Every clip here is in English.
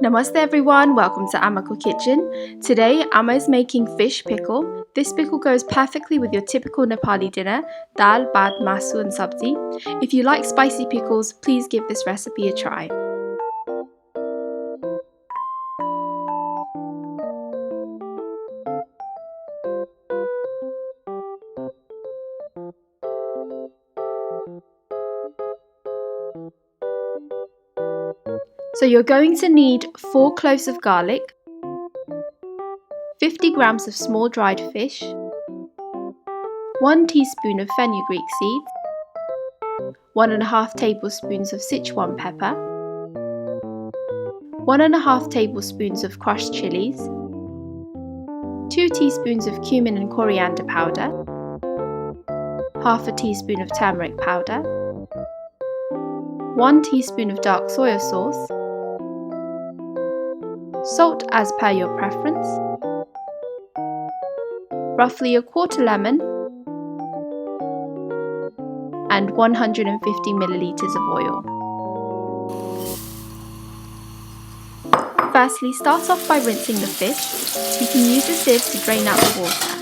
Namaste everyone, welcome to Amako Kitchen. Today Amma is making fish pickle. This pickle goes perfectly with your typical Nepali dinner, daal, bhaat, masu and sabzi. If you like spicy pickles, please give this recipe a try. So you're going to need 4 cloves of garlic, 50 grams of small dried fish, 1 teaspoon of fenugreek seeds, 1.5 tablespoons of Sichuan pepper, 1.5 tablespoons of crushed chillies, 2 teaspoons of cumin and coriander powder, half a teaspoon of turmeric powder, 1 teaspoon of dark soya sauce, salt as per your preference, roughly a quarter lemon, and 150 milliliters of oil. Firstly, start off by rinsing the fish. You can use a sieve to drain out the water.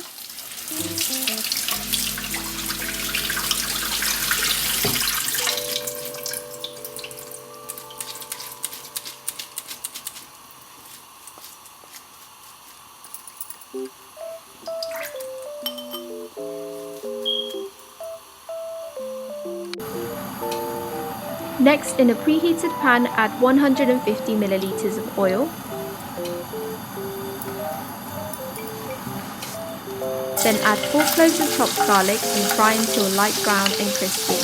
Next, in a preheated pan, add 150 milliliters of oil. Then add 4 cloves of chopped garlic and fry until light brown and crispy.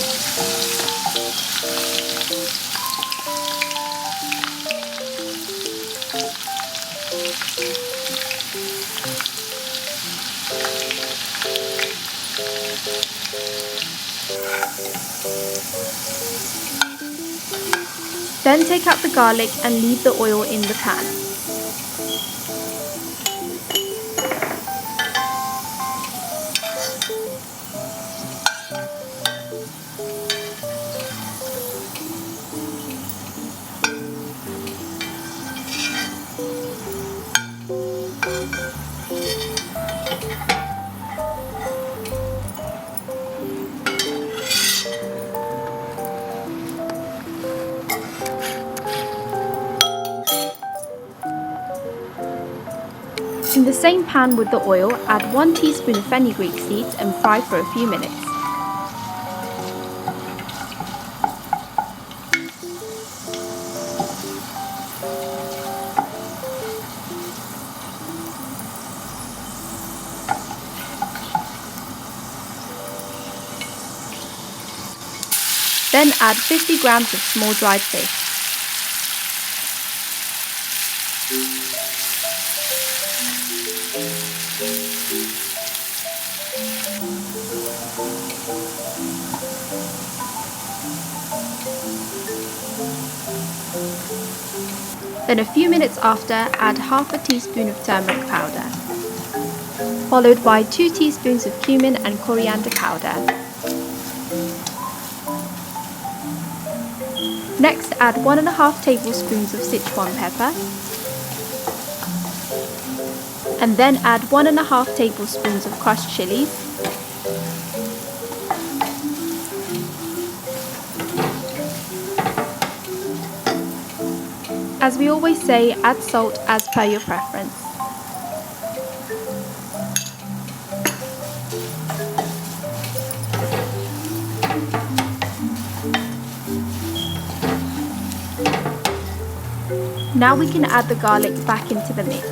Then take out the garlic and leave the oil in the pan. In the same pan with the oil, add 1 teaspoon of fenugreek seeds and fry for a few minutes. Then add 50 grams of small dried fish. Then a few minutes after, add half a teaspoon of turmeric powder, followed by 2 teaspoons of cumin and coriander powder. Next, add 1.5 tablespoons of Sichuan pepper, and then add 1.5 tablespoons of crushed chillies, as we always say, add salt as per your preference. Now we can add the garlic back into the mix.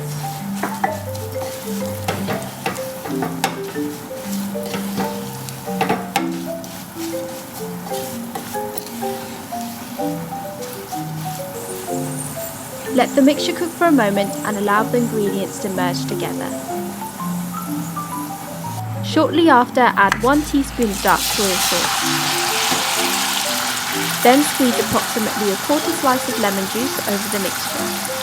Let the mixture cook for a moment and allow the ingredients to merge together. Shortly after, add 1 teaspoon of dark soya sauce. Then squeeze approximately a quarter slice of lemon juice over the mixture.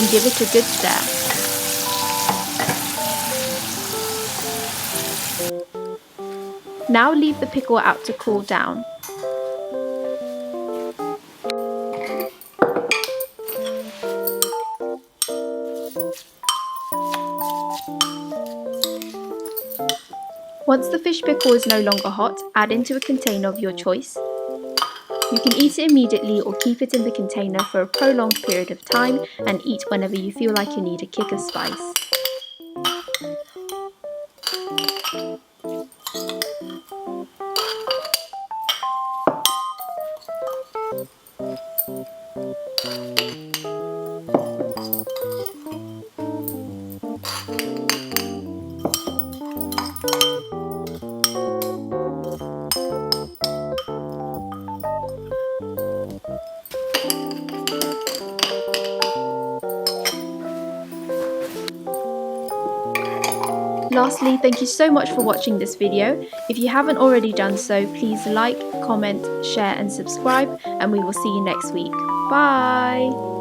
and give it a good stir. Now leave the pickle out to cool down. Once the fish pickle is no longer hot, add into a container of your choice. You can eat it immediately or keep it in the container for a prolonged period of time and eat whenever you feel like you need a kick of spice. Lastly, thank you so much for watching this video. If you haven't already done so, please like, comment, share and subscribe, and we will see you next week. Bye!